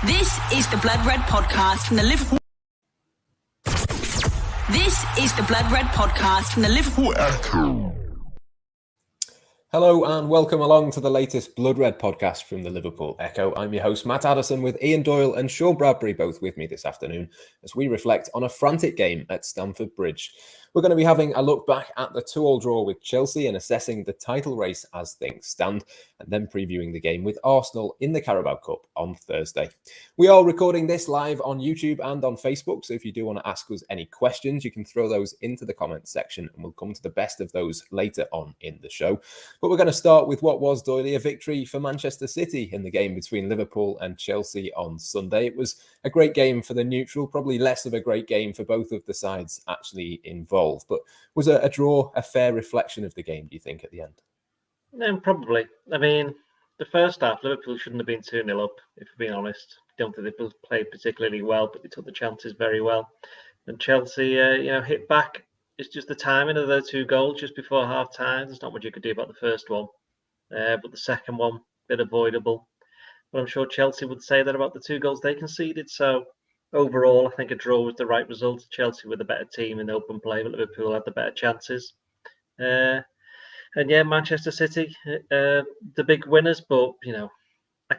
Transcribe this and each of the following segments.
This is the Blood Red podcast from the Liverpool. This is the Blood Red podcast from the Liverpool Echo. Hello and welcome along to the latest Blood Red podcast from the Liverpool Echo. I'm your host Matt Addison with Ian Doyle and Sean Bradbury both with me this afternoon as we reflect on a frantic game at Stamford Bridge. We're going to be having a look back at the 2-2 draw with Chelsea and assessing the title race as things stand, and then previewing the game with Arsenal in the Carabao Cup on Thursday. We are recording this live on YouTube and on Facebook, so if you do want to ask us any questions, you can throw those into the comments section and we'll come to the best of those later on in the show. But we're going to start with what was, Doyle, a victory for Manchester City in the game between Liverpool and Chelsea on Sunday. It was a great game for the neutral, probably less of a great game for both of the sides actually involved. But was a draw a fair reflection of the game, do you think, at the end? No, probably. I mean, the first half, Liverpool shouldn't have been 2-0 up, if we're being honest. I don't think they played particularly well, but they took the chances very well. And Chelsea, hit back. It's just the timing of their two goals just before half-time. There's not much you could do about the first one. But the second one, a bit avoidable. But I'm sure Chelsea would say that about the two goals they conceded. So overall, I think a draw was the right result. Chelsea were the better team in open play, but Liverpool had the better chances. And yeah, Manchester City, the big winners. But,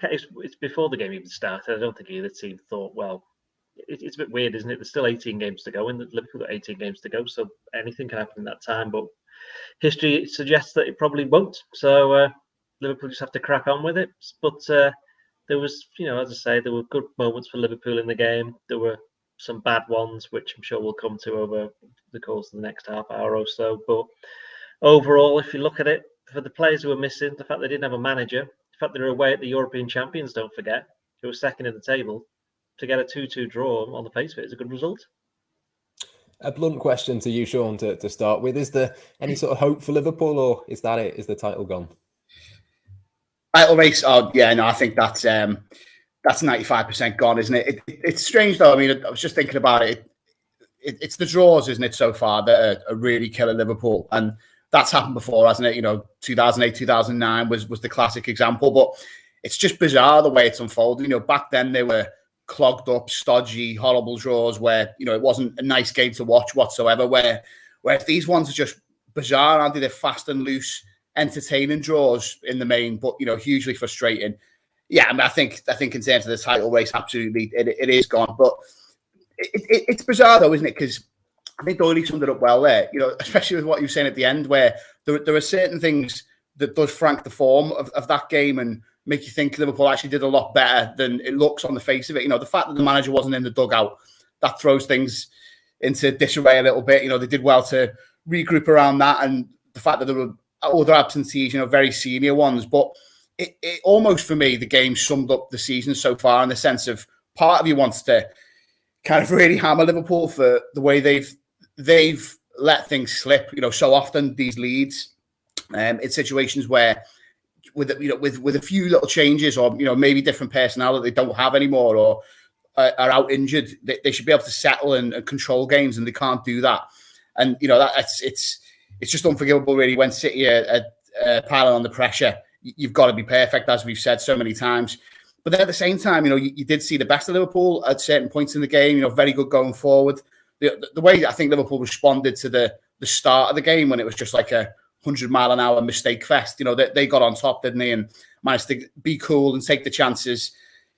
it's before the game even started. I don't think either team thought, well, it's a bit weird, isn't it? There's still 18 games to go, and Liverpool got 18 games to go, so anything can happen in that time. But history suggests that it probably won't. So Liverpool just have to crack on with it. But there was, as I say, there were good moments for Liverpool in the game. There were some bad ones, which I'm sure we'll come to over the course of the next half hour or so. But overall, if you look at it, for the players who were missing, the fact they didn't have a manager, the fact they were away at the European champions, don't forget, who were second in the table, to get a 2-2 draw on the face of it is a good result. A blunt question to you, Sean, to start with. Is there any sort of hope for Liverpool, or is that it? Is the title gone? Title race? Oh, yeah, no, I think that's 95% gone, isn't it? It's strange, though. I mean, I was just thinking about it. It's the draws, isn't it, so far, that are really killing Liverpool. And that's happened before, hasn't it? 2008, 2009 was the classic example. But it's just bizarre the way it's unfolded. Back then they were clogged up, stodgy, horrible draws where, it wasn't a nice game to watch whatsoever. Whereas these ones are just bizarre, aren't they? They're fast and loose, entertaining draws in the main, but, hugely frustrating. Yeah, I mean, I think in terms of the title race, absolutely, it is gone. But it's bizarre, though, isn't it? Because I think Doyle summed it up well there, especially with what you were saying at the end, where there are certain things that does frank the form of that game and make you think Liverpool actually did a lot better than it looks on the face of it. The fact that the manager wasn't in the dugout, that throws things into disarray a little bit. They did well to regroup around that, and the fact that there were other absentees, very senior ones. But it almost, for me, the game summed up the season so far in the sense of part of you wants to kind of really hammer Liverpool for the way they've let things slip. So often these leads in situations where with a few little changes or maybe different personnel that they don't have anymore or are out injured, they should be able to settle and control games, and they can't do that. And it's just unforgivable, really, when City are piling on the pressure. You've got to be perfect, as we've said so many times. But then at the same time, you did see the best of Liverpool at certain points in the game. Very good going forward. The way I think Liverpool responded to the start of the game when it was just like a 100-mile-an-hour mistake fest. They got on top, didn't they, and managed to be cool and take the chances.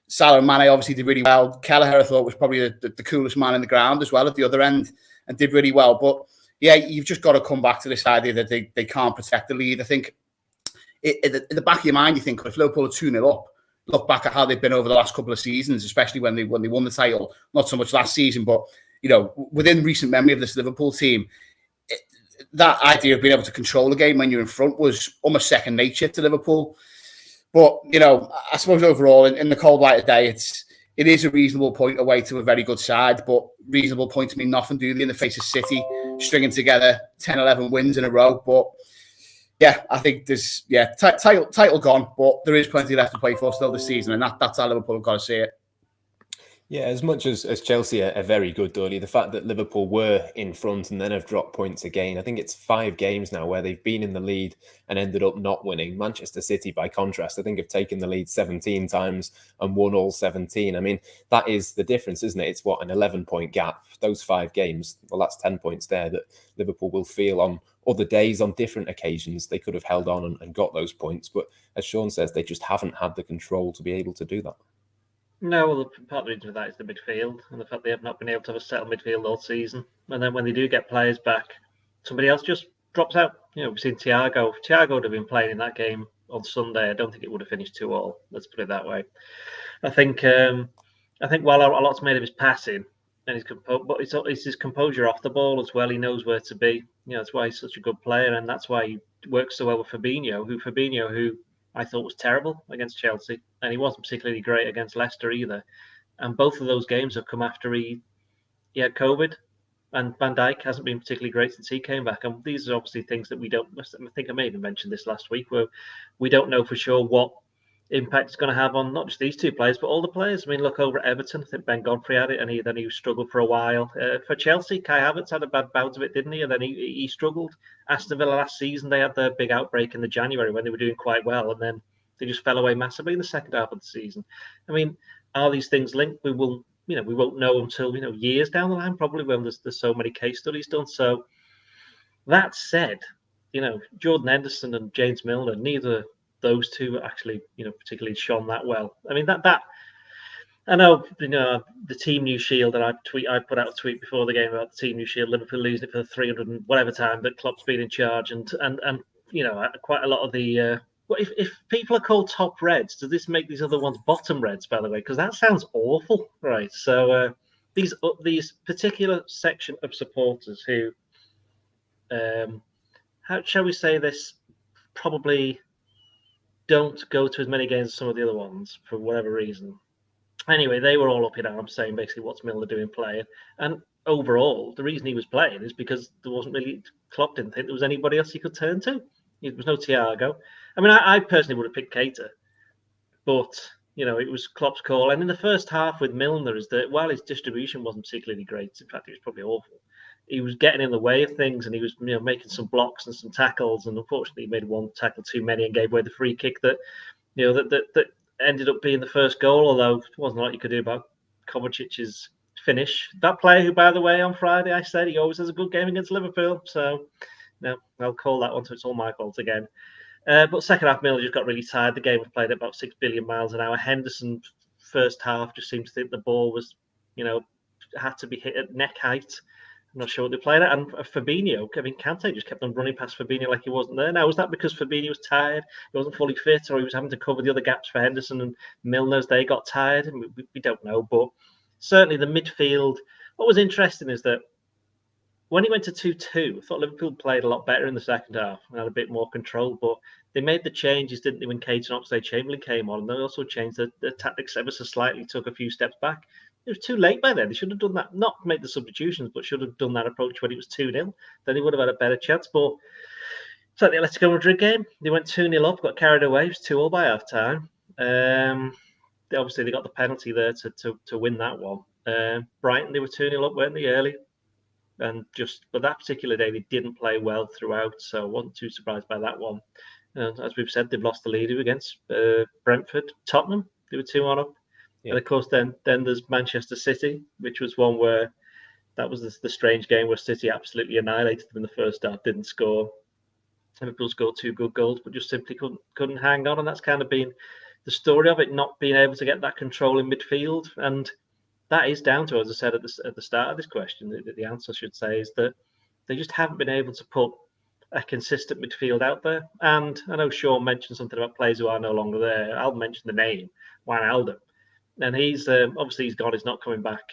Salah and Mane obviously did really well. Kelleher, I thought, was probably the coolest man in the ground as well at the other end and did really well. But yeah, you've just got to come back to this idea that they can't protect the lead. I think in the back of your mind, you think, if Liverpool are 2-0 up, look back at how they've been over the last couple of seasons, especially when they won the title. Not so much last season, but within recent memory of this Liverpool team, that idea of being able to control the game when you're in front was almost second nature to Liverpool. But I suppose overall, in the cold light of day, it is a reasonable point away to a very good side, but reasonable point to mean nothing, do they, in the face of City stringing together 10, 11 wins in a row. But yeah, I think there's title gone, but there is plenty left to play for still this season, and that's how Liverpool have got to see it. Yeah, as much as Chelsea are very good, Doyle, the fact that Liverpool were in front and then have dropped points again, I think it's 5 games now where they've been in the lead and ended up not winning. Manchester City, by contrast, I think have taken the lead 17 times and won all 17. I mean, that is the difference, isn't it? It's what, an 11-point gap. Those 5 games, well, that's 10 points there that Liverpool will feel on other days, on different occasions. They could have held on and got those points. But as Sean says, they just haven't had the control to be able to do that. No, well, part of the reason for that is the midfield and the fact they have not been able to have a settled midfield all season. And then when they do get players back, somebody else just drops out. We've seen Thiago. If Thiago would have been playing in that game on Sunday, I don't think it would have finished 2-2. Let's put it that way. I think while a lot's made of his passing and but it's his composure off the ball as well. He knows where to be. That's why he's such a good player, and that's why he works so well with Fabinho, who I thought was terrible against Chelsea, and he wasn't particularly great against Leicester either. And both of those games have come after he had COVID, and Van Dijk hasn't been particularly great since he came back. And these are obviously things that we don't. I think I may have mentioned this last week, where we don't know for sure what impact it's going to have on not just these two players, but all the players. I mean, look over at Everton. I think Ben Godfrey had it, and then he struggled for a while. For Chelsea, Kai Havertz had a bad bout of it, didn't he? And then he struggled. Aston Villa last season, they had their big outbreak in the January when they were doing quite well, and then they just fell away massively in the second half of the season. I mean, are these things linked? We won't know until years down the line, probably, when there's so many case studies done. So that said, Jordan Henderson and James Milner, neither those two actually, particularly shone that well. I mean, that I know, the Team New Shield, and I put out a tweet before the game about the Team New Shield, Liverpool losing it for the 300 and whatever time that Klopp's been in charge, and quite a lot of the. If people are called top reds, does this make these other ones bottom reds? By the way, because that sounds awful, right? So these particular section of supporters who, how shall we say this, probably don't go to as many games as some of the other ones for whatever reason. Anyway, they were all up in arms saying basically what's Milner doing playing. And overall, the reason he was playing is because there wasn't really, Klopp didn't think there was anybody else he could turn to. There was no Thiago. I mean, I personally would have picked Keita, but it was Klopp's call. And in the first half with Milner, is that while his distribution wasn't particularly great, in fact, it was probably awful, he was getting in the way of things, and he was making some blocks and some tackles, and unfortunately he made one tackle too many and gave away the free kick that that ended up being the first goal, although it wasn't a lot you could do about Kovacic's finish. That player who, by the way, on Friday I said he always has a good game against Liverpool, so I'll call that one, so it's all my fault again. But second half, Milner just got really tired. The game was played at about 6 billion miles an hour. Henderson, first half, just seemed to think the ball was, had to be hit at neck height. I'm not sure what they played at. And Fabinho, Kante just kept on running past Fabinho like he wasn't there. Now, was that because Fabinho was tired, he wasn't fully fit, or he was having to cover the other gaps for Henderson and Milner as they got tired? And we don't know. But certainly the midfield, what was interesting is that when he went to 2-2, I thought Liverpool played a lot better in the second half and had a bit more control. But they made the changes, didn't they, when Keita and Oxlade-Chamberlain came on? And they also changed the tactics ever so slightly, took a few steps back. It was too late by then. They should have done that, not made the substitutions, but should have done that approach when it was 2-0. Then he would have had a better chance. But so the Atletico Madrid game, they went 2-0 up, got carried away. It was 2-2 by half time. Obviously, they got the penalty there to win that one. Brighton, they were 2-0 up, weren't they, early? But that particular day, they didn't play well throughout, so I wasn't too surprised by that one. As we've said, they've lost the lead against Brentford. Tottenham, they were 2-1 up. Yeah. And of course, then there's Manchester City, which was one where that was the strange game where City absolutely annihilated them in the first half, didn't score. Liverpool scored 2 good goals, but just simply couldn't hang on. And that's kind of been the story of it, not being able to get that control in midfield. And that is down to, as I said at the start of this question, the answer I should say is that they just haven't been able to put a consistent midfield out there. And I know Sean mentioned something about players who are no longer there. I'll mention the name, Wijnaldum. And he's obviously he's gone. He's not coming back.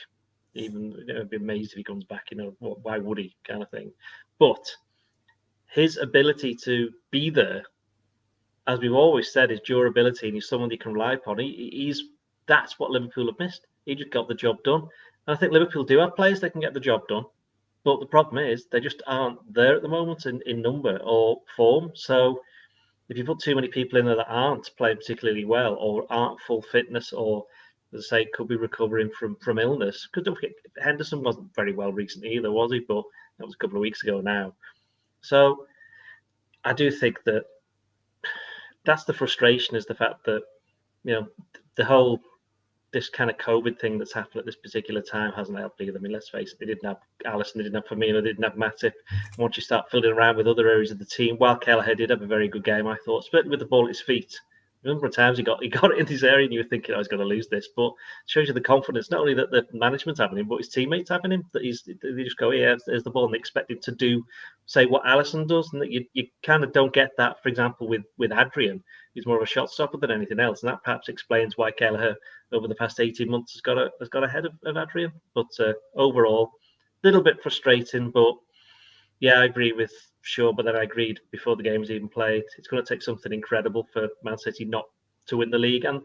Even I'd be amazed if he comes back. Why would he? Kind of thing. But his ability to be there, as we've always said, his durability, and he's someone you can rely upon. That's what Liverpool have missed. He just got the job done. And I think Liverpool do have players that can get the job done. But the problem is they just aren't there at the moment in number or form. So if you put too many people in there that aren't playing particularly well or aren't full fitness or as I say, could be recovering from illness. Because don't forget, Henderson wasn't very well recently either, was he? But that was a couple of weeks ago now. So I do think that's the frustration, is the fact that, this kind of COVID thing that's happened at this particular time hasn't helped either. I mean, let's face it, they didn't have Alisson, they didn't have Firmino, they didn't have Matip. Once you start filling around with other areas of the team, while Kelleher did have a very good game, I thought, especially with the ball at his feet. A number of times he got it in his area and you were thinking, I was going to lose this. But it shows you the confidence, not only that the management's having him, but his teammates having him, that they just go, yeah, there's the ball, and they expect him to do, say, what Alisson does. And that you kind of don't get that, for example, with Adrian. He's more of a shot stopper than anything else. And that perhaps explains why Kelleher, over the past 18 months, has got ahead of Adrian. But overall, a little bit frustrating. But yeah, I agree with Shaw, but then I agreed before the game was even played. It's going to take something incredible for Man City not to win the league. And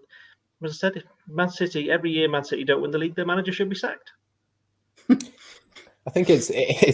as I said, if Man City, every year Man City don't win the league, their manager should be sacked. I think it's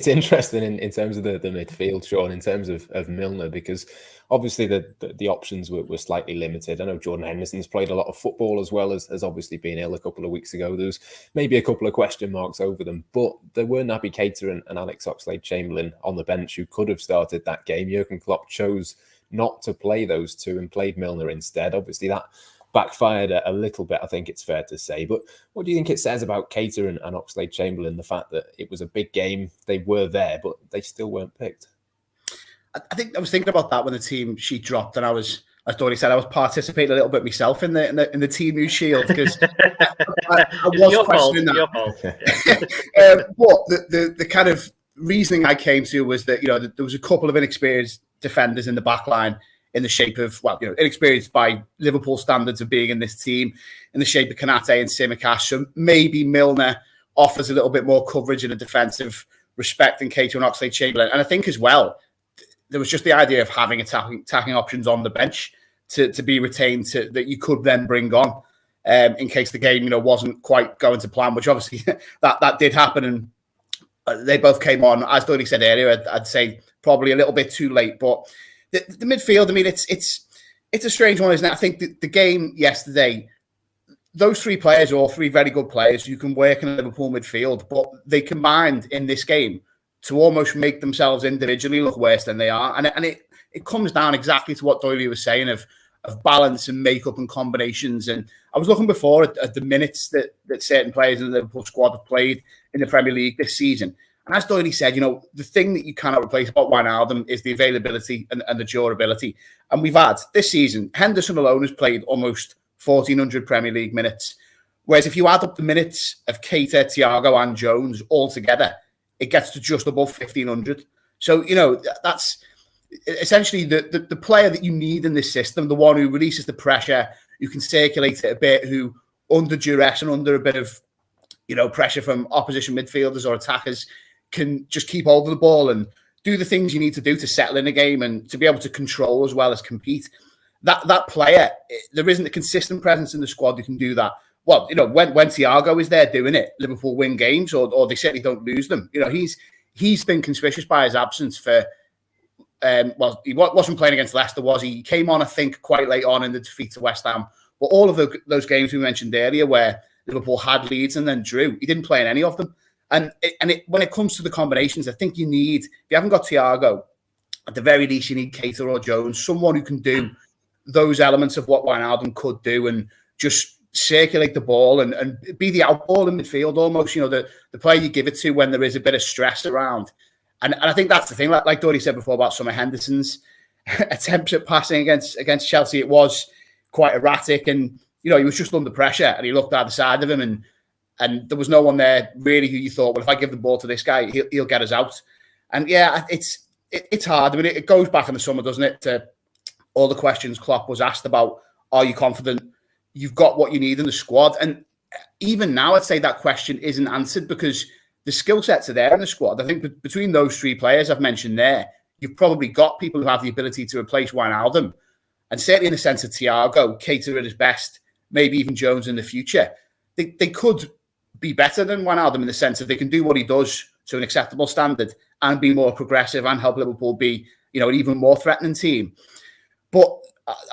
interesting in terms of the midfield, Sean, in terms of Milner, because obviously the options were slightly limited. I know Jordan Henderson's played a lot of football, as well as obviously being ill a couple of weeks ago. There was maybe a couple of question marks over them, but there were Naby Keita and Alex Oxlade-Chamberlain on the bench who could have started that game. Jurgen Klopp chose not to play those two and played Milner instead. Obviously that backfired a little bit, I think it's fair to say. But what do you think it says about Keita and Oxlade-Chamberlain, the fact that it was a big game, they were there, but they still weren't picked? I think I was thinking about that when the team sheet dropped, and as Doyle said, I was participating a little bit myself in the team news shield, because I was questioning that. But the kind of reasoning I came to was that there was a couple of inexperienced defenders in the back line, in the shape of, inexperienced by Liverpool standards of being in this team, in the shape of Konate and Tsimikas. So maybe Milner offers a little bit more coverage in a defensive respect than Keita and Oxlade-Chamberlain. And I think as well, there was just the idea of having attacking options on the bench to be retained, that you could then bring on in case the game wasn't quite going to plan, which obviously that did happen, and they both came on, as Doyle said earlier. I'd say probably a little bit too late, but the midfield, I mean, it's a strange one, isn't it? I think the game yesterday, those three players are all three very good players who can work in a Liverpool midfield, but they combined in this game to almost make themselves individually look worse than they are. And it comes down exactly to what Doyle was saying of balance and makeup and combinations. And I was looking before at the minutes that certain players in the Liverpool squad have played in the Premier League this season. And as Doyle said, the thing that you cannot replace about Wijnaldum is the availability and the durability. And we've had, this season, Henderson alone has played almost 1,400 Premier League minutes. Whereas if you add up the minutes of Keita, Thiago and Jones all together, it gets to just above 1,500. So, that's essentially the player that you need in this system, the one who releases the pressure, who can circulate it a bit, who under duress and under a bit of, pressure from opposition midfielders or attackers, can just keep hold of the ball and do the things you need to do to settle in a game and to be able to control as well as compete. That player, there isn't a consistent presence in the squad who can do that. Well, when Thiago is there doing it, Liverpool win games, or they certainly don't lose them. He's been conspicuous by his absence for. He wasn't playing against Leicester, was he? He came on, I think, quite late on in the defeat to West Ham. But all of those games we mentioned earlier, where Liverpool had leads and then drew, he didn't play in any of them. And when it comes to the combinations, I think you need, if you haven't got Thiago, at the very least you need Keita or Jones, someone who can do those elements of what Wijnaldum could do and just circulate the ball and be the outball in midfield almost, the player you give it to when there is a bit of stress around. And I think that's the thing, like Dory said before about some of Henderson's attempts at passing against Chelsea, it was quite erratic, and he was just under pressure and he looked either side of him and there was no one there really who you thought, well, if I give the ball to this guy, he'll get us out. And yeah, it's hard. I mean, it goes back in the summer, doesn't it, to all the questions Klopp was asked about, are you confident you've got what you need in the squad? And even now, I'd say that question isn't answered because the skill sets are there in the squad. I think between those three players I've mentioned there, you've probably got people who have the ability to replace Wijnaldum. And certainly in the sense of Thiago, Keita at his best, maybe even Jones in the future, they could be better than Wijnaldum in the sense that they can do what he does to an acceptable standard and be more progressive and help Liverpool be, an even more threatening team. But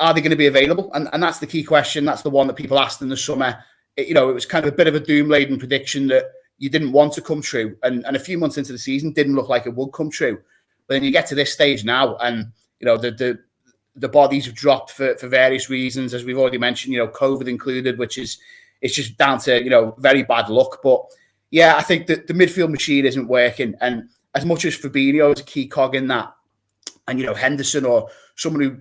are they going to be available? And that's the key question. That's the one that people asked in the summer. it was kind of a bit of a doom-laden prediction that you didn't want to come true. And a few months into the season, didn't look like it would come true. But then you get to this stage now, and the bodies have dropped for various reasons, as we've already mentioned, COVID included, which is it's just down to very bad luck. But yeah, I think that the midfield machine isn't working, and as much as Fabinho is a key cog in that, and Henderson or someone who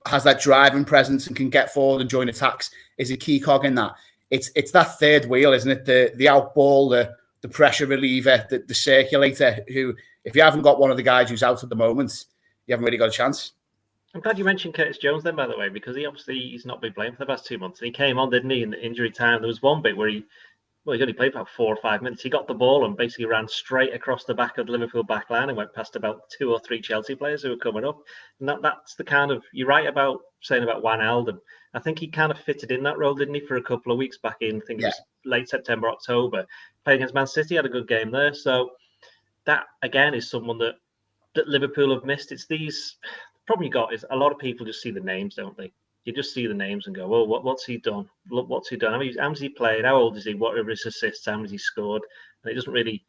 has that driving presence and can get forward and join attacks is a key cog in that. It's that third wheel, isn't it? The out ball, the pressure reliever, the circulator, who, if you haven't got one of the guys who's out at the moment, you haven't really got a chance. I'm glad you mentioned Curtis Jones then, by the way, because he's not been playing for the past 2 months. And he came on, didn't he, in the injury time. There was one bit where he's only played about 4 or 5 minutes. He got the ball and basically ran straight across the back of the Liverpool back line and went past about 2 or 3 Chelsea players who were coming up. And that's the kind of, you're right about saying about Wijnaldum. I think he kind of fitted in that role, didn't he, for a couple of weeks back in, I think it was late September, October. Playing against Man City, had a good game there. So that, again, is someone that Liverpool have missed. It's these... The problem you got is a lot of people just see the names, don't they? You just see the names and go, well, what's he done? Look, what's he done? How has he played? How old is he? What are his assists? How many has he scored? And it doesn't really...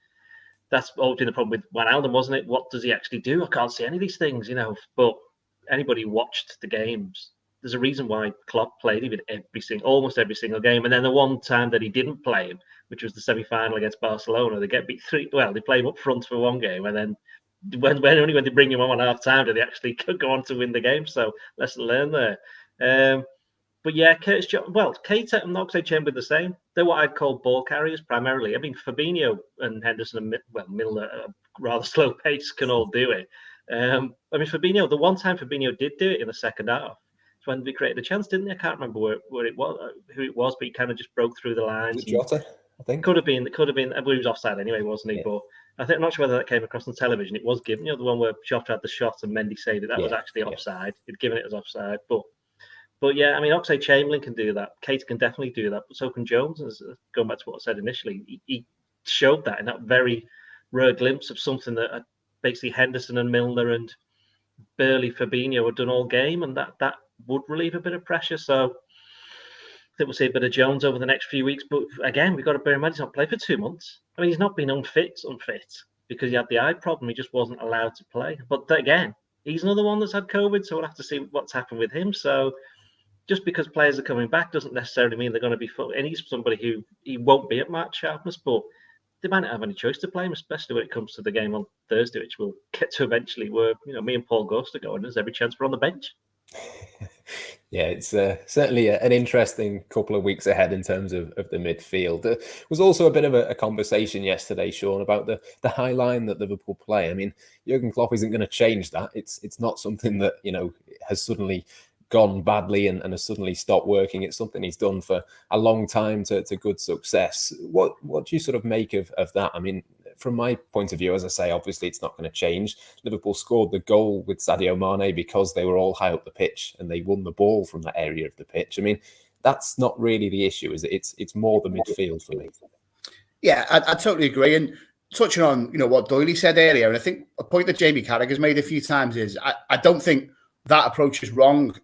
That's always been the problem with Wijnaldum, wasn't it? What does he actually do? I can't see any of these things, But anybody who watched the games, there's a reason why Klopp played him in almost every single game. And then the one time that he didn't play him, which was the semi-final against Barcelona, they get beat 3. Well, they play him up front for one game, and then only when they bring him on half time do they actually go on to win the game. So lesson learned there. But yeah, Keita and Oxlade-Chamberlain the same. They're what I'd call ball carriers primarily. I mean, Fabinho and Henderson and Milner at a rather slow pace can all do it. Fabinho, the one time Fabinho did do it in the second half, when we created a chance, didn't they? I can't remember where it was, who it was, but he kind of just broke through the lines. Jota, I think. Could have been. I believe he was offside anyway, wasn't he? Yeah. But I'm not sure whether that came across on television. It was given, the one where Jota had the shot and Mendy said that was actually offside. He'd given it as offside. But yeah, Oxlade-Chamberlain can do that. Keita can definitely do that. But so can Jones. And going back to what I said initially, he showed that in that very rare glimpse of something that basically Henderson and Milner and Burley, Fabinho had done all game, and that would relieve a bit of pressure. So I think we'll see a bit of Jones over the next few weeks. But again, we've got to bear in mind he's not played for 2 months. He's not been unfit because he had the eye problem. He just wasn't allowed to play. But again, he's another one that's had COVID, so we'll have to see what's happened with him. So just because players are coming back doesn't necessarily mean they're going to be full. And he's somebody who he won't be at match sharpness, but they might not have any choice to play him, especially when it comes to the game on Thursday, which we'll get to eventually, where me and Paul Ghost are going. There's every chance we're on the bench. Yeah, it's certainly an interesting couple of weeks ahead in terms of the midfield. There was also a bit of a conversation yesterday, Sean, about the high line that Liverpool play. Jurgen Klopp isn't going to change that. It's not something that has suddenly gone badly and has suddenly stopped working. It's something he's done for a long time to good success. What do you sort of make of that? From my point of view, as I say, obviously it's not going to change. Liverpool scored the goal with Sadio Mane because they were all high up the pitch and they won the ball from that area of the pitch. That's not really the issue, is it? It's more the midfield for me. Yeah, I totally agree. And touching on what Doyle said earlier, and I think a point that Jamie Carragher's made a few times is I don't think that approach is wrong,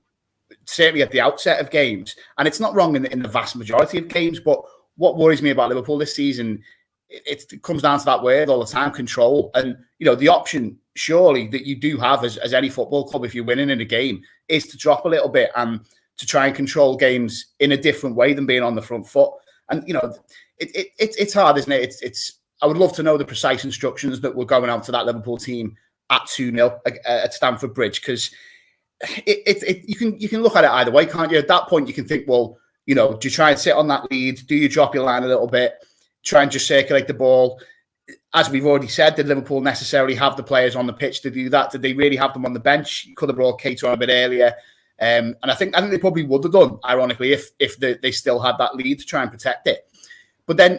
certainly at the outset of games. And it's not wrong in the vast majority of games. But what worries me about Liverpool this season, it comes down to that word all the time, control. And, the option surely that you do have as any football club, if you're winning in a game, is to drop a little bit and to try and control games in a different way than being on the front foot. And, it's hard, isn't it? I would love to know the precise instructions that were going out to that Liverpool team at 2-0 at Stamford Bridge, because you can look at it either way, can't you? At that point, you can think, well, do you try and sit on that lead? Do you drop your line a little bit? Try and just circulate the ball? As we've already said, did Liverpool necessarily have the players on the pitch to do that? Did they really have them on the bench? You could have brought Keita on a bit earlier. And I think they probably would have done, ironically, if they still had that lead to try and protect it. But then,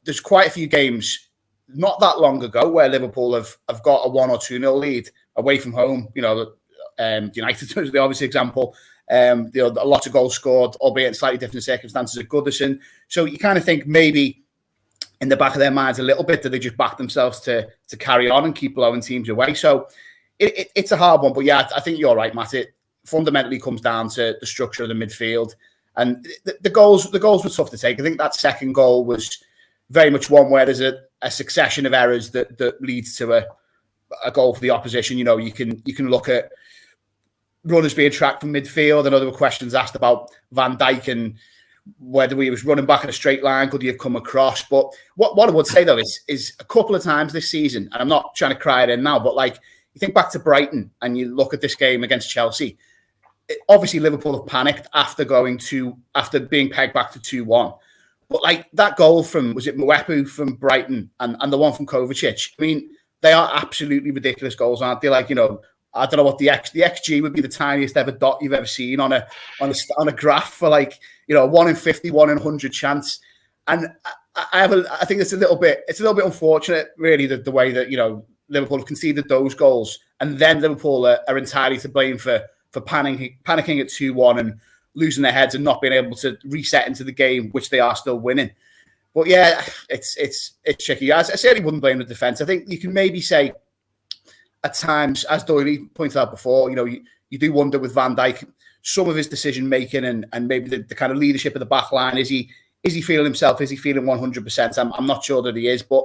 there's quite a few games not that long ago where Liverpool have got a 1 or 2-0 lead away from home. United was the obvious example. A lot of goals scored, albeit in slightly different circumstances at Goodison. So you kind of think maybe in the back of their minds a little bit that they just back themselves to carry on and keep blowing teams away. So it's a hard one. But yeah, I think you're right, Matt. It fundamentally comes down to the structure of the midfield. And the goals were tough to take. I think that second goal was very much one where there's a succession of errors that leads to a goal for the opposition. You know, you can look at runners being tracked from midfield. I know there were questions asked about Van Dijk and whether he was running back in a straight line, could he have come across? But what I would say, though, is a couple of times this season, and I'm not trying to cry it in now, but like you think back to Brighton and you look at this game against Chelsea, obviously Liverpool have panicked after being pegged back to 2-1. But like that goal from, was it Mwepu from Brighton and the one from Kovacic? I mean, they are absolutely ridiculous goals, aren't they? Like, you know, I don't know what the XG would be, the tiniest ever dot you've ever seen on a graph for, like, you know, 1 in 50, 1 in 100 chance. And I think it's a little bit unfortunate, really, the way that, you know, Liverpool have conceded those goals, and then Liverpool are entirely to blame for panicking at 2-1 and losing their heads and not being able to reset into the game, which they are still winning. But yeah, it's tricky. I certainly wouldn't blame the defence. I think you can maybe say at times, as Doyle pointed out before, you know, you do wonder with Van Dijk, some of his decision making and maybe the kind of leadership of the back line. Is he feeling himself? Is he feeling 100%? I'm not sure that he is. But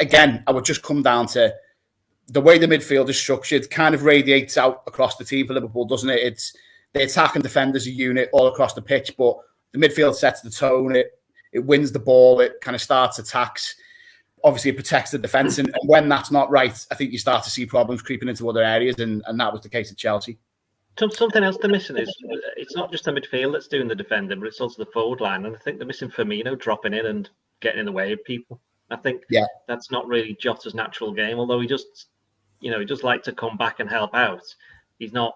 again, I would just come down to the way the midfield is structured. Kind of radiates out across the team for Liverpool, doesn't it? It's the attack and defend as a unit all across the pitch, but the midfield sets the tone. It wins the ball. It kind of starts attacks. Obviously, it protects the defence, and when that's not right, I think you start to see problems creeping into other areas, and that was the case at Chelsea. Something else they're missing is it's not just the midfield that's doing the defending, but it's also the forward line. And I think they're missing Firmino dropping in and getting in the way of people. I think that's not really Jota's natural game, although he does like to come back and help out. He's not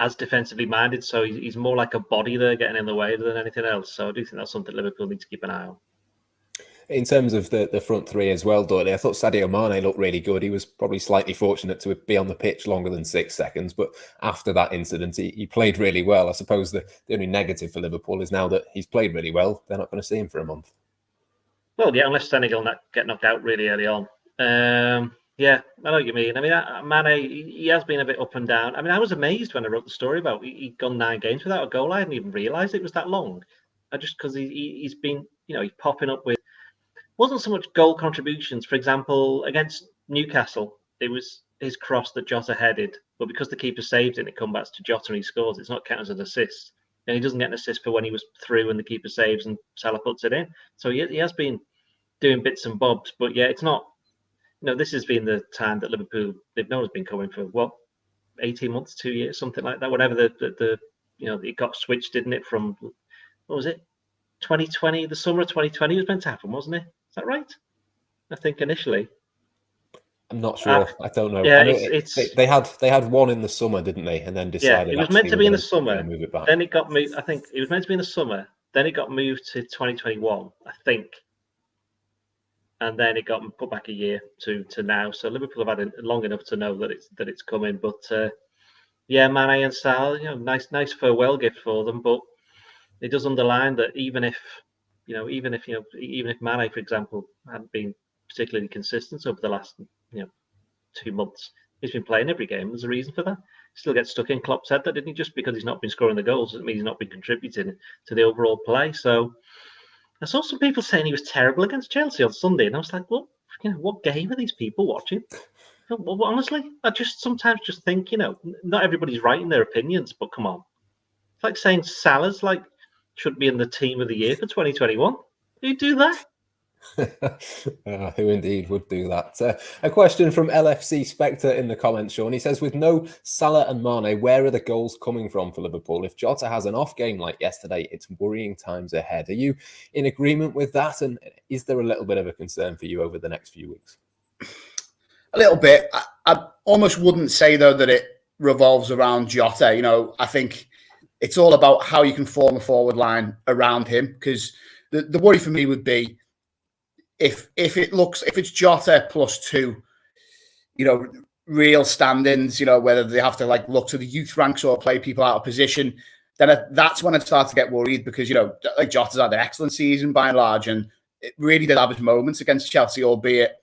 as defensively minded, so he's more like a body there getting in the way than anything else. So I do think that's something Liverpool need to keep an eye on. In terms of the front three as well, Doyle, I thought Sadio Mane looked really good. He was probably slightly fortunate to be on the pitch longer than 6 seconds, but after that incident, he played really well. I suppose the only negative for Liverpool is now that he's played really well, they're not going to see him for a month. Well, yeah, unless Senegal get knocked out really early on. Yeah, I know what you mean. I mean, Mane, he has been a bit up and down. I mean, I was amazed when I wrote the story about he'd gone 9 games without a goal. I hadn't even realised it was that long. Because he's been, you know, he's popping up with, wasn't so much goal contributions. For example, against Newcastle, it was his cross that Jota headed, but because the keeper saved it comes back to Jota and he scores. It's not counted as an assist. And he doesn't get an assist for when he was through and the keeper saves and Salah puts it in. So he has been doing bits and bobs, but yeah, it's not, you know, this has been the time that Liverpool, they've known has been coming for, 18 months, 2 years, something like that. Whatever the you know, it got switched, didn't it, from, what was it? 2020, the summer of 2020 was meant to happen, wasn't it? Is that right? I think initially. I'm not sure. I don't know. Yeah, they had one in the summer, didn't they? And then decided it was meant to be in the summer. Move it back. Then it got moved. I think it was meant to be in the summer. Then it got moved to 2021, I think. And then it got put back a year to now. So Liverpool have had it long enough to know that it's coming. But yeah, Mane and Salah, you know, nice farewell gift for them. But it does underline that even if Mane, for example, hadn't been particularly consistent over the last 2 months, he's been playing every game. There's a reason for that. He still gets stuck in. Klopp said that, didn't he? Just because he's not been scoring the goals doesn't mean he's not been contributing to the overall play. So I saw some people saying he was terrible against Chelsea on Sunday, and I was like, well, what game are these people watching? Well, honestly, I just sometimes just think, not everybody's right in their opinions, but come on. It's like saying Salah's should be in the team of the year for 2021. Who'd do that? Who indeed would do that? A question from LFC Spectre in the comments, Sean. He says, with no Salah and Mane, where are the goals coming from for Liverpool? If Jota has an off game like yesterday, it's worrying times ahead. Are you in agreement with that? And is there a little bit of a concern for you over the next few weeks? A little bit. I almost wouldn't say, though, that it revolves around Jota. I think it's all about how you can form a forward line around him, because the worry for me would be if it's Jota +2, real stand-ins, whether they have to look to the youth ranks or play people out of position, then that's when it starts to get worried, because Jota's had an excellent season by and large, and it really did have his moments against Chelsea, albeit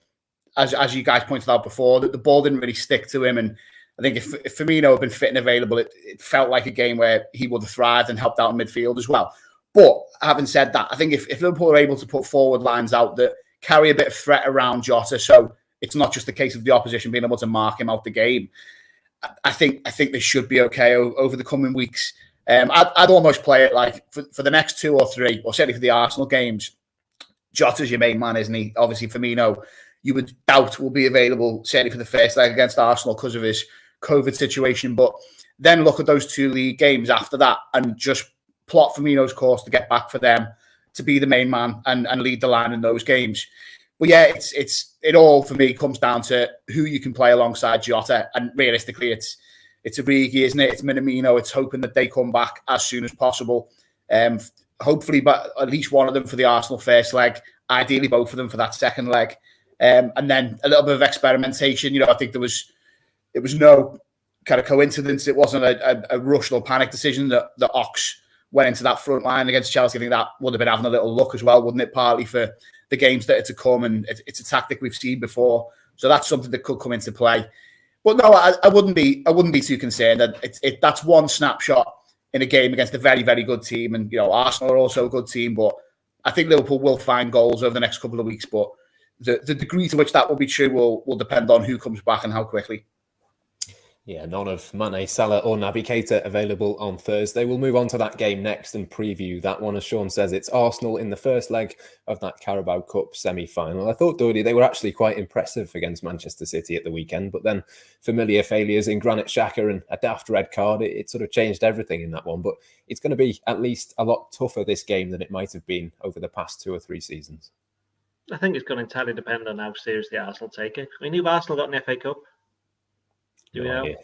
as you guys pointed out before, that the ball didn't really stick to him, and I think if Firmino had been fit and available, it felt like a game where he would have thrived and helped out in midfield as well. But having said that, I think if Liverpool are able to put forward lines out that carry a bit of threat around Jota, so it's not just a case of the opposition being able to mark him out the game, I think they should be okay over the coming weeks. I'd almost play it like for the next 2 or 3, or certainly for the Arsenal games, Jota's your main man, isn't he? Obviously, Firmino, you would doubt will be available, certainly for the first leg against Arsenal because of his COVID situation. But then look at those 2 league games after that and just plot Firmino's course to get back for them, to be the main man and lead the line in those games. But yeah, it all for me comes down to who you can play alongside Jota. And realistically, it's Origi, isn't it? It's Minamino. It's hoping that they come back as soon as possible. Hopefully, but at least one of them for the Arsenal first leg. Ideally, both of them for that second leg. And then a little bit of experimentation. I think it was no kind of coincidence. It wasn't a rushed or panic decision that Ox went into that front line against Chelsea. I think that would have been having a little look as well, wouldn't it? Partly for the games that are to come, and it's a tactic we've seen before. So that's something that could come into play. But no, I wouldn't be too concerned. That that's one snapshot in a game against a very, very good team. And, Arsenal are also a good team, but I think Liverpool will find goals over the next couple of weeks. But the degree to which that will be true will depend on who comes back and how quickly. Yeah, none of Mane, Salah or Naby Keita available on Thursday. We'll move on to that game next and preview that one. As Sean says, it's Arsenal in the first leg of that Carabao Cup semi-final. I thought, Doyle, they were actually quite impressive against Manchester City at the weekend, but then familiar failures in Granit Xhaka and a daft red card, it sort of changed everything in that one. But it's going to be at least a lot tougher this game than it might have been over the past 2 or 3 seasons. I think it's going to entirely depend on how seriously Arsenal take it. I mean, who Arsenal got in the FA Cup? Do we know?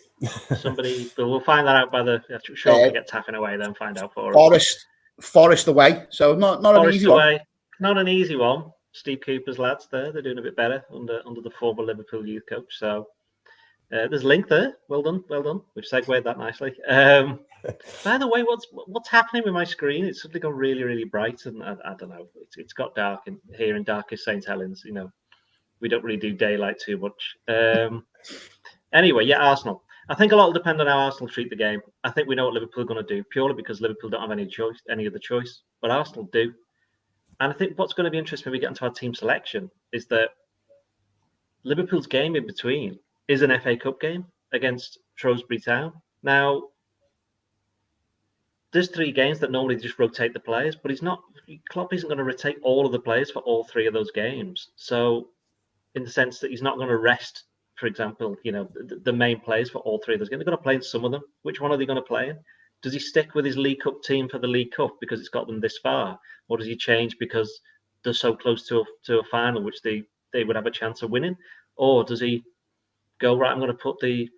Somebody, but we'll find that out by the. Sure, we get tapping away, then find out for us. Forest away, so not an easy one. Not an easy one. Steve Cooper's lads they're doing a bit better under the former Liverpool youth coach. So there's a link there. Well done. We've segued that nicely. By the way, what's happening with my screen? It's suddenly gone really, really bright, and I don't know. It's got dark here in darkest St Helens. We don't really do daylight too much. Anyway, yeah, Arsenal. I think a lot will depend on how Arsenal treat the game. I think we know what Liverpool are going to do, purely because Liverpool don't have any other choice, but Arsenal do. And I think what's going to be interesting when we get into our team selection is that Liverpool's game in between is an FA Cup game against Shrewsbury Town. Now, there's 3 games that normally just rotate the players, but Klopp isn't going to rotate all of the players for all 3 of those games. So, in the sense that he's not going to rest, for example, the main players for all 3 of those games. They're going to play in some of them. Which one are they going to play in? Does he stick with his League Cup team for the League Cup because it's got them this far? Or does he change because they're so close to a final, which they would have a chance of winning? Or does he go, right, I'm going to put the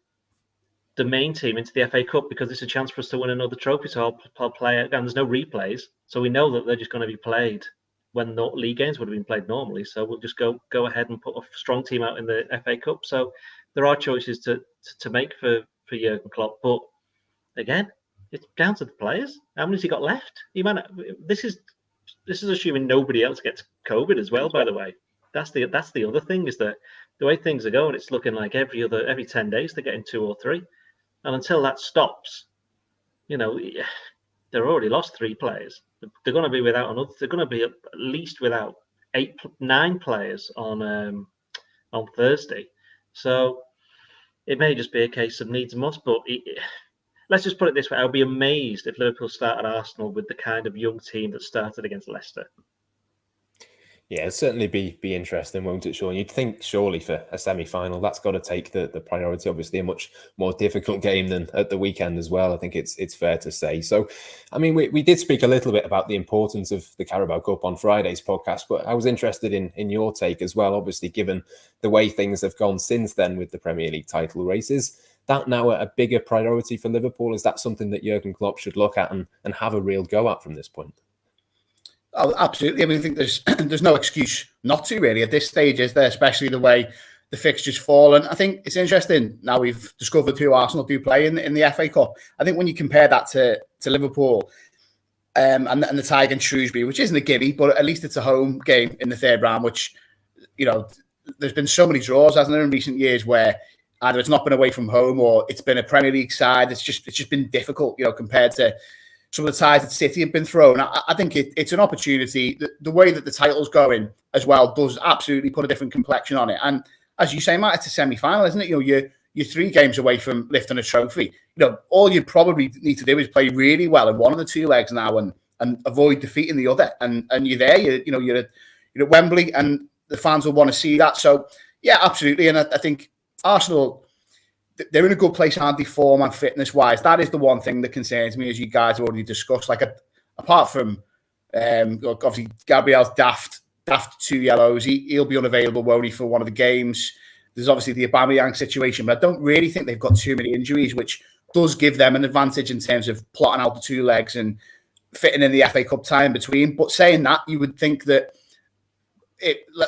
main team into the FA Cup because it's a chance for us to win another trophy, so I'll play it. And there's no replays, so we know that they're just going to be played when league games would have been played normally. So we'll just go ahead and put a strong team out in the FA Cup. So there are choices to make for Jurgen Klopp. But again, it's down to the players. How many has he got left? This is assuming nobody else gets COVID as well, by the way. That's the other thing, is that the way things are going, it's looking like every 10 days they're getting 2 or 3. And until that stops, they're already lost 3 players. They're going to be without another. They're going to be at least without 9 players on Thursday. So it may just be a case of needs and must. But let's just put it this way: I'll be amazed if Liverpool started Arsenal with the kind of young team that started against Leicester. Yeah, it'll certainly be interesting, won't it, Sean? You'd think surely for a semi-final, that's got to take the priority. Obviously, a much more difficult game than at the weekend as well. I think it's fair to say. So, I mean, we did speak a little bit about the importance of the Carabao Cup on Friday's podcast, but I was interested in your take as well. Obviously, given the way things have gone since then with the Premier League title races, that now a bigger priority for Liverpool? Is that something that Jurgen Klopp should look at and have a real go at from this point? Oh, absolutely. I mean, I think there's no excuse not to, really, at this stage, is there? Especially the way the fixtures fall. And I think it's interesting now we've discovered who Arsenal do play in the FA Cup. I think when you compare that to Liverpool and the tie against Shrewsbury, which isn't a gimme, but at least it's a home game in the 3rd round, which, there's been so many draws, hasn't there, in recent years where either it's not been away from home or it's been a Premier League side. It's just been difficult, compared to some of the ties that City have been thrown. I think it's an opportunity. The way that the title's going as well does absolutely put a different complexion on it. And as you say, Matt, it's a semi-final, isn't it? You're 3 games away from lifting a trophy. All you probably need to do is play really well in one of the 2 legs now and avoid defeat in the other. And you're there. You're at Wembley, and the fans will want to see that. So yeah, absolutely. And I think Arsenal, they're in a good place, aren't they, form and fitness-wise? That is the one thing that concerns me, as you guys have already discussed. Like, apart from, obviously, Gabriel's daft 2 yellows. He'll be unavailable, won't he, for one of the games. There's obviously the Aubameyang situation, but I don't really think they've got too many injuries, which does give them an advantage in terms of plotting out the 2 legs and fitting in the FA Cup time between. But saying that, you would think that,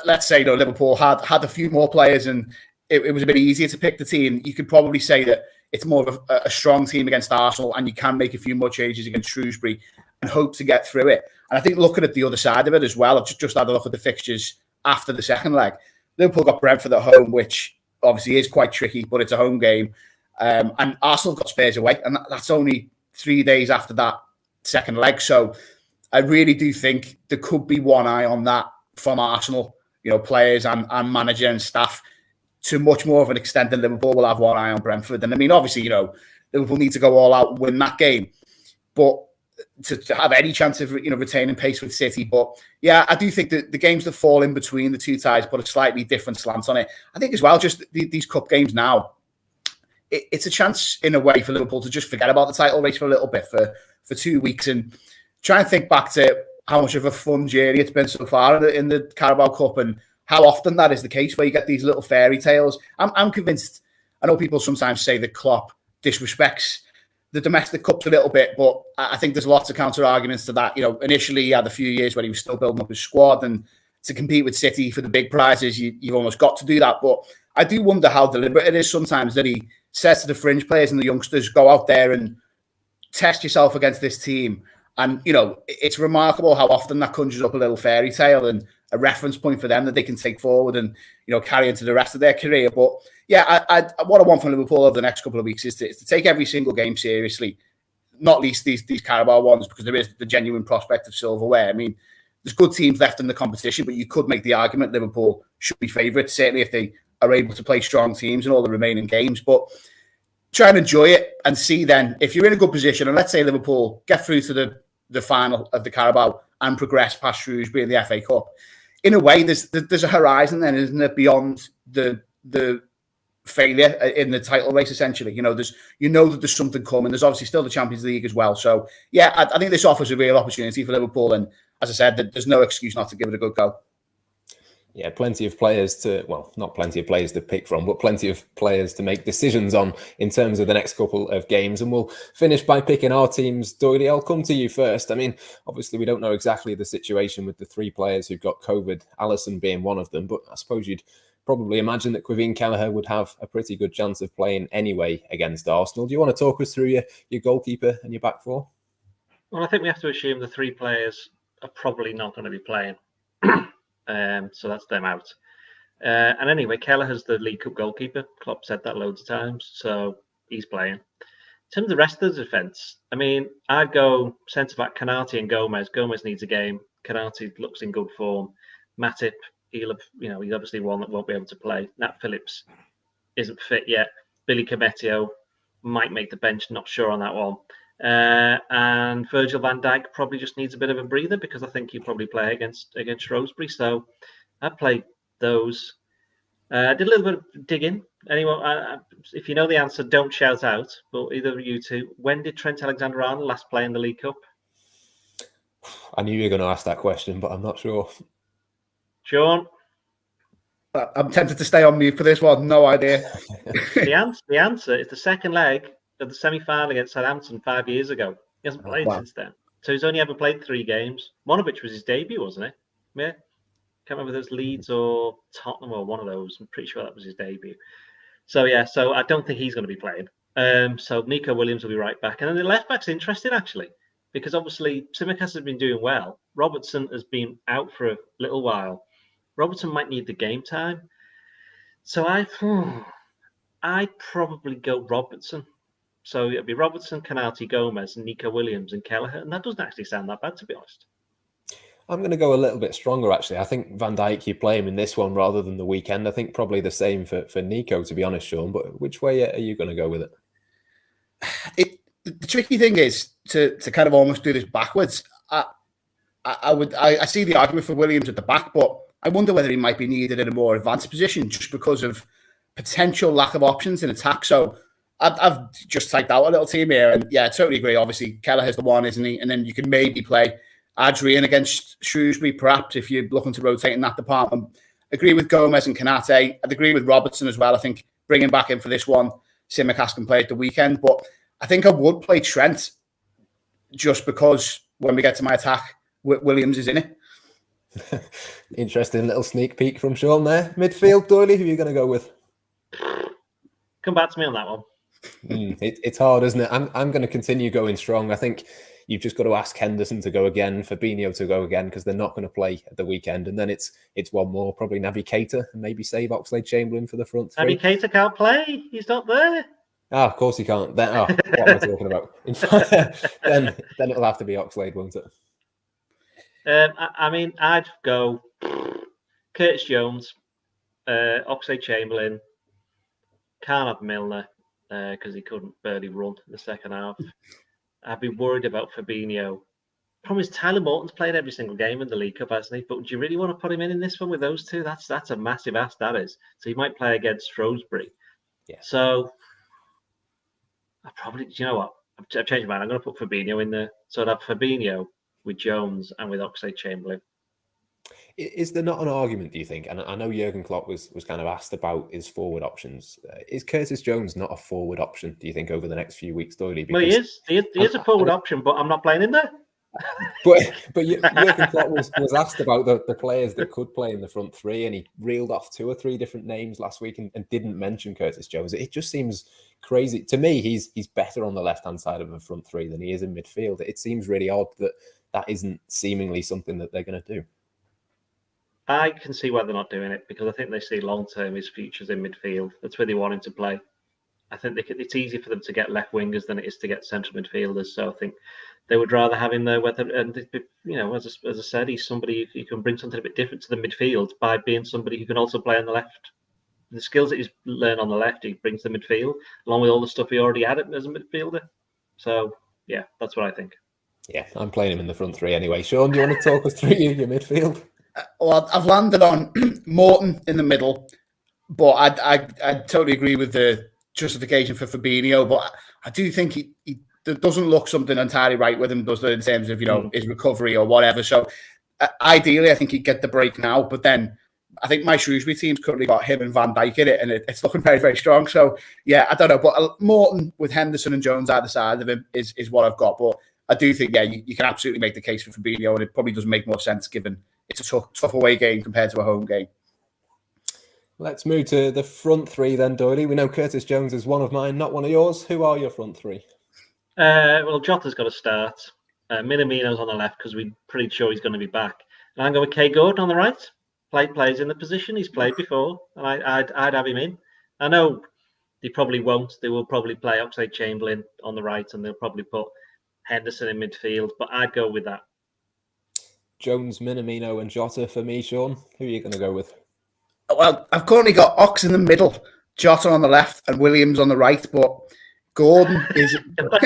let's say, Liverpool had a few more players and it was a bit easier to pick the team. You could probably say that it's more of a strong team against Arsenal, and you can make a few more changes against Shrewsbury and hope to get through it. And I think looking at the other side of it as well, I've just had a look at the fixtures after the second leg. Liverpool got Brentford at home, which obviously is quite tricky, but it's a home game. And Arsenal got Spurs away, and that's only 3 days after that second leg. So I really do think there could be one eye on that from Arsenal, players and manager and staff, to much more of an extent than Liverpool will have one eye on Brentford. And I mean, obviously, Liverpool need to go all out and win that game, but to have any chance of retaining pace with City. But yeah, I do think that the games that fall in between the 2 ties put a slightly different slant on it. I think as well, just these cup games now, it's a chance in a way for Liverpool to just forget about the title race for a little bit for 2 weeks and try and think back to how much of a fun journey it's been so far in the Carabao Cup, and how often that is the case where you get these little fairy tales. I'm convinced. I know people sometimes say that Klopp disrespects the domestic cups a little bit, but I think there's lots of counter arguments to that. Initially he had a few years when he was still building up his squad, and to compete with City for the big prizes, you've almost got to do that. But I do wonder how deliberate it is sometimes that he says to the fringe players and the youngsters, go out there and test yourself against this team. And, it's remarkable how often that conjures up a little fairy tale and a reference point for them that they can take forward and, carry into the rest of their career. But yeah, what I want from Liverpool over the next couple of weeks is to take every single game seriously, not least these Carabao ones, because there is the genuine prospect of silverware. I mean, there's good teams left in the competition, but you could make the argument Liverpool should be favourites, certainly if they are able to play strong teams in all the remaining games. But try and enjoy it and see then, if you're in a good position, and let's say Liverpool get through to the final of the Carabao and progress past Shrewsbury in the FA Cup, in a way, there's a horizon then, isn't it, beyond the failure in the title race, essentially. That there's something coming. There's obviously still the Champions League as well. So, yeah, I think this offers a real opportunity for Liverpool. And as I said, there's no excuse not to give it a good go. Yeah, plenty of players not plenty of players to pick from, but plenty of players to make decisions on in terms of the next couple of games. And we'll finish by picking our teams. Doyle, I'll come to you first. I mean, obviously, we don't know exactly the situation with the 3 players who've got COVID, Alisson being one of them, but I suppose you'd probably imagine that Quevin Kelleher would have a pretty good chance of playing anyway against Arsenal. Do you want to talk us through your goalkeeper and your back 4? Well, I think we have to assume the 3 players are probably not going to be playing. So that's them out. And anyway, Kelleher's the League Cup goalkeeper. Klopp said that loads of times, so he's playing. In terms of the rest of the defence, I mean, I'd go centre-back Konate and Gomez. Gomez needs a game. Konate looks in good form. Matip, he's obviously one that won't be able to play. Nat Phillips isn't fit yet. Billy Cometio might make the bench, not sure on that one. And Virgil van Dijk probably just needs a bit of a breather, because I think he'll probably play against Shrewsbury. So I'd play those. I did a little bit of digging. Anyone, if you know the answer, don't shout out. But either of you two, when did Trent Alexander-Arnold last play in the League Cup? I knew you were going to ask that question, but I'm not sure. Sean? I'm tempted to stay on mute for this one. No idea. The answer is the second leg of the semi-final against Southampton 5 years ago. He hasn't played since then. So he's only ever played 3 games, one of which was his debut, wasn't it? Yeah. Can't remember if it was Leeds or Tottenham or one of those. I'm pretty sure that was his debut. So, yeah, so I don't think he's going to be playing. So Nico Williams will be right back. And then the left-back's interesting, actually, because obviously Tsimikas has been doing well. Robertson has been out for a little while. Robertson might need the game time. So I I'd probably go Robertson. So it'd be Robertson, Canati, Gomez, and Nico Williams and Kelleher. And that doesn't actually sound that bad, to be honest. I'm going to go a little bit stronger, actually. I think Van Dijk, you play him in this one rather than the weekend. I think probably the same for Nico, to be honest, Sean. But which way are you going to go with it? The tricky thing is to kind of almost do this backwards. I see the argument for Williams at the back, but I wonder whether he might be needed in a more advanced position just because of potential lack of options in attack. So I've just typed out a little team here, and yeah, I totally agree. Obviously, Kelleher's the one, isn't he? And then you can maybe play Adrian against Shrewsbury, perhaps, if you're looking to rotate in that department. Agree with Gomez and Canate. I'd agree with Robertson as well. I think bringing back in for this one, Tsimikas can play at the weekend. But I think I would play Trent just because when we get to my attack, Williams is in it. Interesting little sneak peek from Sean there. Midfield, Doyle, who are you going to go with? Come back to me on that one. It's hard, isn't it? I'm going to continue going strong. I think you've just got to ask Henderson to go again, Fabinho to go again, because they're not going to play at the weekend. And then it's one more, probably Naby Keita, and maybe save Oxlade-Chamberlain for the front three. Naby Keita can't play. He's not there. Of course he can't. Then, what am I talking about? then it'll have to be Oxlade, won't it? I mean, I'd go Curtis Jones, Oxlade-Chamberlain, can't have Milner because he couldn't barely run in the second half. I'd be worried about Fabinho. Problem is, Tyler Morton's played every single game in the League Cup, hasn't he? But do you really want to put him in this one with those two? That's a massive ask, that is. So he might play against Shrewsbury. Yeah. So I probably, do you know what? I've changed my mind. I'm going to put Fabinho in there. So I'd have Fabinho with Jones and with Oxlade-Chamberlain. Is there not an argument, do you think? And I know Jurgen Klopp was kind of asked about his forward options. Is Curtis Jones not a forward option, do you think, over the next few weeks, Doyle? Well, he is. He is a forward option, but I'm not playing in there. But Jurgen Klopp was asked about the players that could play in the front three, and he reeled off 2 or 3 different names last week and didn't mention Curtis Jones. It just seems crazy. To me, he's better on the left-hand side of the front three than he is in midfield. It seems really odd that isn't seemingly something that they're going to do. I can see why they're not doing it, because I think they see long-term his futures in midfield. That's where they want him to play. I think it's easier for them to get left wingers than it is to get central midfielders. So I think they would rather have him there. And you know, as I said, he's somebody who can bring something a bit different to the midfield by being somebody who can also play on the left. The skills that he's learned on the left, he brings to the midfield, along with all the stuff he already had as a midfielder. So yeah, that's what I think. Yeah, I'm playing him in the front three anyway. Sean, do you want to talk us through your midfield? Well, I've landed on Morton in the middle, but I totally agree with the justification for Fabinho. But I do think he doesn't look something entirely right with him, does it, in terms of his recovery or whatever. So ideally, I think he'd get the break now. But then I think my Shrewsbury team's currently got him and Van Dijk in it, and it's looking very, very strong. So yeah, I don't know, but Morton with Henderson and Jones either side of him is what I've got. But I do think you can absolutely make the case for Fabinho, and it probably does make more sense given it's a tough away game compared to a home game. Let's move to the front three then, Doyle. We know Curtis Jones is one of mine, not one of yours. Who are your front three? Well, Jota's got to start. Minamino's on the left because we're pretty sure he's going to be back. And I'm going with Kay Gordon on the right. Plays in the position he's played before, and I'd have him in. I know they probably won't. They will probably play Oxlade-Chamberlain on the right, and they'll probably put Henderson in midfield, but I'd go with that. Jones, Minamino and Jota for me, Sean. Who are you going to go with? Well, I've currently got Ox in the middle, Jota on the left and Williams on the right, but Gordon is...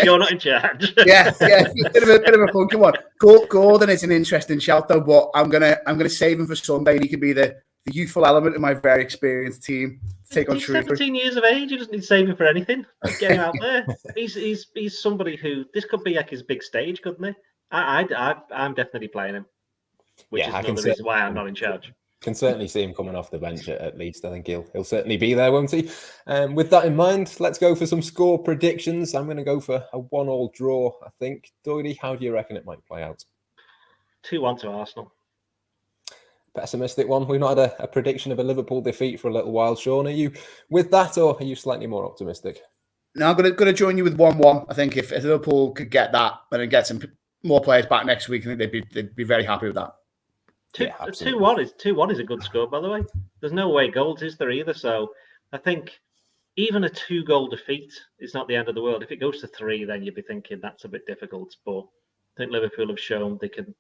You're not in charge. yeah, bit of a funky one. Gordon is an interesting shout though, but I'm gonna save him for Sunday, and he could be the youthful element of my very experienced team. Take on He's Shrewsbury. 17 years of age. He doesn't need saving for anything. Get him out there. He's somebody who this could be like his big stage, couldn't he? I'm definitely playing him, which is another reason why I'm not in charge. Can certainly see him coming off the bench at least. I think he'll certainly be there, won't he? With that in mind, let's go for some score predictions. I'm going to go for a 1-1 draw, I think. Doyle, how do you reckon it might play out? 2-1 to Arsenal. Pessimistic one. We've not had a prediction of a Liverpool defeat for a little while. Sean, are you with that, or are you slightly more optimistic? No, I'm going to join you with 1-1. I think if Liverpool could get that and then get some more players back next week, I think they'd be very happy with that. 2-1 is a good score, by the way. There's no way goals, is there, either? So I think even a 2-goal defeat is not the end of the world. If it goes to 3, then you'd be thinking that's a bit difficult. But I think Liverpool have shown they can,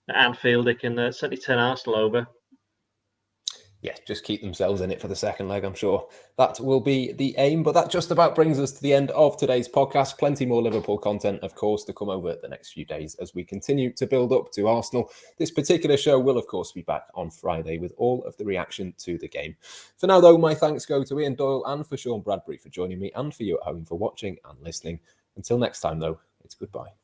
at Anfield, they can certainly turn Arsenal over. Yeah, just keep themselves in it for the second leg. I'm sure that will be the aim. But that just about brings us to the end of today's podcast. Plenty more Liverpool content, of course, to come over the next few days as we continue to build up to Arsenal. This particular show will, of course, be back on Friday with all of the reaction to the game. For now, though, my thanks go to Ian Doyle and for Sean Bradbury for joining me, and for you at home for watching and listening. Until next time, though, it's goodbye.